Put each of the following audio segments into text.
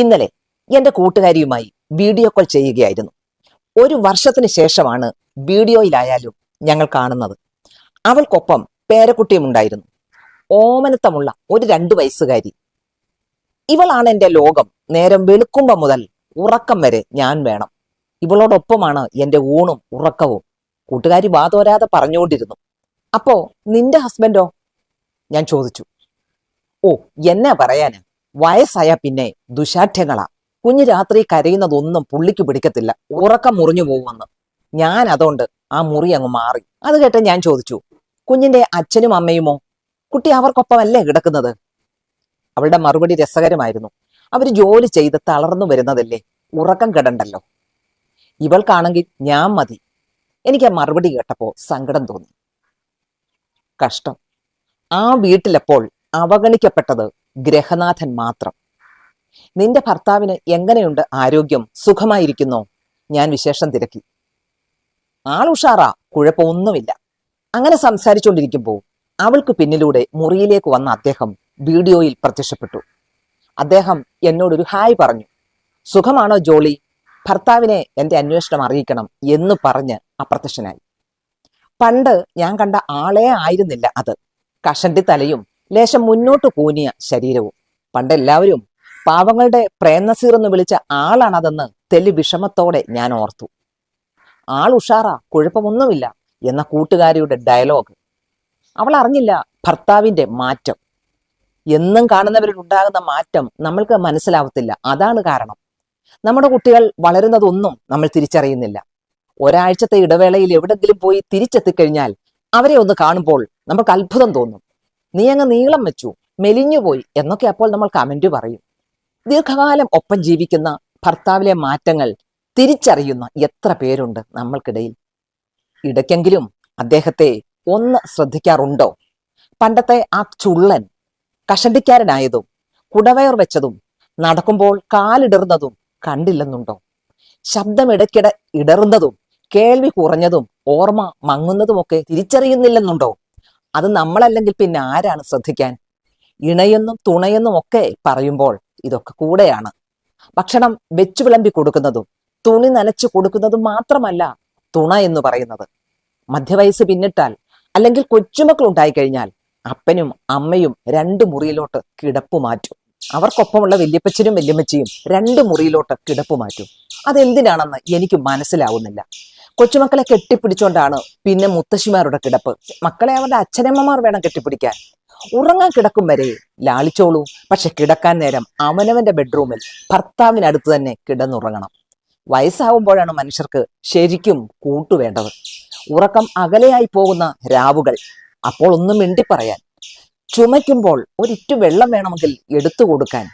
ഇന്നലെ എന്റെ കൂട്ടുകാരിയുമായി video call ചെയ്യുകയായിരുന്നു. ഒരു വർഷത്തിന് ശേഷമാണ് വീഡിയോയിലായാലും ഞങ്ങൾ കാണുന്നത്. അവൾക്കൊപ്പം പേരക്കുട്ടിയും ഉണ്ടായിരുന്നു. ഓമനത്തമുള്ള ഒരു 2 വയസ്സുകാരി. ഇവളാണ് എന്റെ ലോകം. നേരം വെളുക്കുമ്പോ മുതൽ ഉറക്കം വരെ ഞാൻ വേണം. ഇവളോടൊപ്പമാണ് എന്റെ ഊണും ഉറക്കവും. കൂട്ടുകാരി വാതോരാതെ പറഞ്ഞുകൊണ്ടിരുന്നു. അപ്പോ നിന്റെ ഹസ്ബൻഡോ? ഞാൻ ചോദിച്ചു. ഓ, എന്നാ പറയാന്, വയസ്സായ പിന്നെ ദുശാഠ്യങ്ങളാ. കുഞ്ഞ് രാത്രി കരയുന്നതൊന്നും പുള്ളിക്ക് പിടിക്കത്തില്ല, ഉറക്കം മുറിഞ്ഞു പോകുമെന്ന്. ഞാൻ അതുകൊണ്ട് ആ മുറി അങ്ങ് മാറി. അത് കേട്ട് ഞാൻ ചോദിച്ചു, കുഞ്ഞിന്റെ അച്ഛനും അമ്മയുമോ? കുട്ടി അവർക്കൊപ്പമല്ലേ കിടക്കുന്നത്? അവളുടെ മറുപടി രസകരമായിരുന്നു. അവര് ജോലി ചെയ്ത് തളർന്നു വരുന്നതല്ലേ, ഉറക്കം കിടണ്ടല്ലോ. ഇവൾക്കാണെങ്കിൽ ഞാൻ മതി. എനിക്ക് ആ മറുപടി കേട്ടപ്പോ സങ്കടം തോന്നി. കഷ്ടം. ആ വീട്ടിലപ്പോൾ അവഗണിക്കപ്പെട്ടത് ഗ്രഹനാഥൻ മാത്രം. നിന്റെ ഭർത്താവിന് എങ്ങനെയുണ്ട് ആരോഗ്യം? സുഖമായിരിക്കുന്നോ? ഞാൻ വിശേഷം തിരക്കി. ആളുഷാറാ, കുഴപ്പമൊന്നുമില്ല. അങ്ങനെ സംസാരിച്ചുകൊണ്ടിരിക്കുമ്പോൾ അവൾക്ക് പിന്നിലൂടെ മുറിയിലേക്ക് വന്ന അദ്ദേഹം വീഡിയോയിൽ പ്രത്യക്ഷപ്പെട്ടു. അദ്ദേഹം എന്നോടൊരു ഹായ് പറഞ്ഞു. സുഖമാണോ ജോളി? ഭർത്താവിനെ എന്റെ അന്വേഷണം അറിയിക്കണം എന്ന് പറഞ്ഞ് അപ്രത്യക്ഷനായി. പണ്ട് ഞാൻ കണ്ട ആളെ ആയിരുന്നില്ല അത്. കഷണ്ടി തലയും ലേശം മുന്നോട്ട് കൂനിയ ശരീരവും. പണ്ടെല്ലാവരും പാവങ്ങളുടെ പ്രേംനസീർ എന്ന് വിളിച്ച ആളാണതെന്ന് തെല്ലി വിഷമത്തോടെ ഞാൻ ഓർത്തു. ആൾ ഉഷാറാ, കുഴപ്പമൊന്നുമില്ല എന്ന കൂട്ടുകാരിയുടെ ഡയലോഗ്. അവൾ അറിഞ്ഞില്ല ഭർത്താവിന്റെ മാറ്റം. എന്നും കാണുന്നവരിൽ ഉണ്ടാകുന്ന മാറ്റം നമ്മൾക്ക് മനസ്സിലാവത്തില്ല. അതാണ് കാരണം. നമ്മുടെ കുട്ടികൾ വളരുന്നതൊന്നും നമ്മൾ തിരിച്ചറിയുന്നില്ല. ഒരാഴ്ചത്തെ ഇടവേളയിൽ എവിടെങ്കിലും പോയി തിരിച്ചെത്തിക്കഴിഞ്ഞാൽ അവരെ ഒന്ന് കാണുമ്പോൾ നമുക്ക് അത്ഭുതം തോന്നും. നീ അങ്ങ് നീളം വെച്ചു, മെലിഞ്ഞുപോയി എന്നൊക്കെ അപ്പോൾ നമ്മൾ കമന്റ് പറയും. ദീർഘകാലം ഒപ്പം ജീവിക്കുന്ന ഭർത്താവിലെ മാറ്റങ്ങൾ തിരിച്ചറിയുന്ന എത്ര പേരുണ്ട് നമ്മൾക്കിടയിൽ? ഇടയ്ക്കെങ്കിലും അദ്ദേഹത്തെ ഒന്ന് ശ്രദ്ധിക്കാറുണ്ടോ? പണ്ടത്തെ ആ ചുള്ളൻ, കഷണ്ടിക്കാരനായതും കുടവയർ വെച്ചതും നടക്കുമ്പോൾ കാലിടറുന്നതും കണ്ടില്ലെന്നുണ്ടോ? ശബ്ദം ഇടയ്ക്കിടെ ഇടറുന്നതും കേൾവി കുറഞ്ഞതും ഓർമ്മ മങ്ങുന്നതുമൊക്കെ തിരിച്ചറിയുന്നില്ലെന്നുണ്ടോ? അത് നമ്മളല്ലെങ്കിൽ പിന്നെ ആരാണ് ശ്രദ്ധിക്കാൻ? ഇണയെന്നും തുണയെന്നും ഒക്കെ പറയുമ്പോൾ ഇതൊക്കെ കൂടെയാണ്. ഭക്ഷണം വെച്ചു വിളമ്പി കൊടുക്കുന്നതും തുണി നനച്ചു കൊടുക്കുന്നതും മാത്രമല്ല തുണ എന്ന് പറയുന്നത്. മധ്യവയസ്സ് പിന്നിട്ടാൽ അല്ലെങ്കിൽ കൊച്ചുമക്കൾ ഉണ്ടായിക്കഴിഞ്ഞാൽ അപ്പനും അമ്മയും 2 മുറിയിലോട്ട് കിടപ്പ് മാറ്റും. അവർക്കൊപ്പമുള്ള വല്യപ്പച്ചനും വല്യമ്മച്ചിയും 2 മുറിയിലോട്ട് കിടപ്പ് മാറ്റും. അതെന്തിനാണെന്ന് എനിക്ക് മനസ്സിലാവുന്നില്ല. കൊച്ചുമക്കളെ കെട്ടിപ്പിടിച്ചോണ്ടാണ് പിന്നെ മുത്തശ്ശിമാരുടെ കിടപ്പ്. മക്കളെ അവരുടെ അച്ഛനമ്മമാർ വേണം കെട്ടിപ്പിടിക്കാൻ. ഉറങ്ങാൻ കിടക്കും വരെ ലാളിച്ചോളൂ. പക്ഷെ കിടക്കാൻ നേരം അവനവന്റെ ബെഡ്റൂമിൽ ഭർത്താവിനടുത്ത് തന്നെ കിടന്നുറങ്ങണം. വയസ്സാവുമ്പോഴാണ് മനുഷ്യർക്ക് ശരിക്കും കൂട്ടുവേണ്ടത്. ഉറക്കം അകലെയായി പോകുന്ന രാവുകൾ. അപ്പോൾ ഒന്നും മിണ്ടിപ്പറയാൻ. ചുമയ്ക്കുമ്പോൾ ഒരിറ്റു വെള്ളം വേണമെങ്കിൽ എടുത്തു കൊടുക്കാൻ.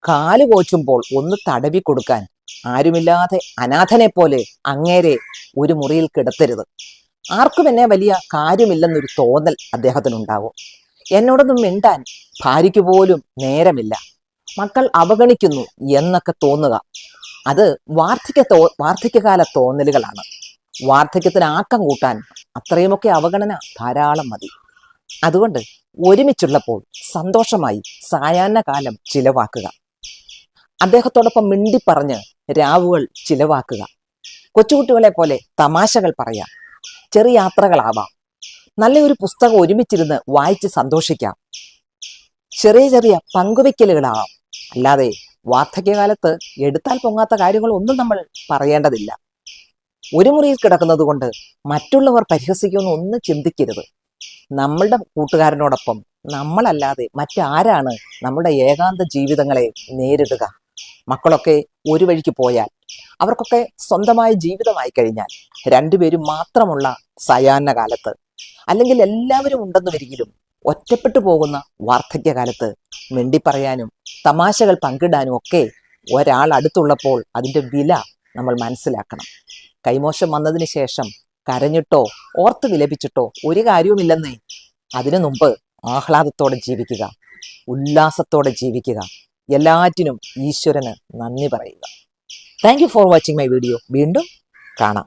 കാല് കോച്ചുമ്പോൾ ഒന്ന് തടവി കൊടുക്കാൻ. ആരുമില്ലാതെ അനാഥനെ പോലെ അങ്ങേരെ ഒരു മുറിയിൽ കിടത്തരുത്. ആർക്കും എന്നെ വലിയ കാര്യമില്ലെന്നൊരു തോന്നൽ അദ്ദേഹത്തിനുണ്ടാവും. എന്നോടൊന്നും മിണ്ടാൻ ഭാര്യയ്ക്ക് പോലും നേരമില്ല. മക്കൾ അവഗണിക്കുന്നു എന്നൊക്കെ തോന്നുക, അത് വാർദ്ധക്യകാല തോന്നലുകളാണ്. വാർദ്ധക്യത്തിന് ആക്കം കൂട്ടാൻ അത്രയുമൊക്കെ അവഗണന ധാരാളം മതി. അതുകൊണ്ട് ഒരുമിച്ചുള്ളപ്പോൾ സന്തോഷമായി സായാഹ്ന കാലം ചിലവാക്കുക. അദ്ദേഹത്തോടൊപ്പം മിണ്ടിപ്പറഞ്ഞ് രാവുകൾ ചിലവാക്കുക. കൊച്ചുകുട്ടികളെ പോലെ തമാശകൾ പറയാം. ചെറിയ യാത്രകളാവാം. നല്ലൊരു പുസ്തകം ഒരുമിച്ചിരുന്ന് വായിച്ച് സന്തോഷിക്കാം. ചെറിയ ചെറിയ പങ്കുവെക്കലുകളാവാം. അല്ലാതെ വാർദ്ധക്യകാലത്ത് എടുത്താൽ പൊങ്ങാത്ത കാര്യങ്ങളൊന്നും നമ്മൾ പറയേണ്ടതില്ല. ഒരു മുറിയിൽ കിടക്കുന്നത് കൊണ്ട് മറ്റുള്ളവർ പരിഹസിക്കുമെന്ന് ഒന്നും ചിന്തിക്കരുത്. നമ്മളുടെ കൂട്ടുകാരനോടൊപ്പം നമ്മളല്ലാതെ മറ്റാരാണ് നമ്മുടെ ഏകാന്ത ജീവിതങ്ങളെ നേരിടുക? മക്കളൊക്കെ ഒരു വഴിക്ക് പോയാൽ, അവർക്കൊക്കെ സ്വന്തമായ ജീവിതമായി കഴിഞ്ഞാൽ, 2 പേരും മാത്രമുള്ള സായാഹ്ന കാലത്ത്, അല്ലെങ്കിൽ എല്ലാവരും ഉണ്ടെന്ന് വരികിലും ഒറ്റപ്പെട്ടു പോകുന്ന വാർദ്ധക്യകാലത്ത് മിണ്ടിപ്പറയാനും തമാശകൾ പങ്കിടാനും ഒക്കെ ഒരാൾ അടുത്തുള്ളപ്പോൾ അതിൻ്റെ വില നമ്മൾ മനസ്സിലാക്കണം. കൈമോശം വന്നതിന് ശേഷം കരഞ്ഞിട്ടോ ഓർത്ത് വിലപിച്ചിട്ടോ ഒരു കാര്യവുമില്ലെന്നേ. അതിനു മുമ്പ് ആഹ്ലാദത്തോടെ ജീവിക്കുക, ഉല്ലാസത്തോടെ ജീവിക്കുക. എല്ലാറ്റിനും ഈശ്വരന് നന്ദി പറയുക. Thank you for watching my video. വീണ്ടും കാണാം.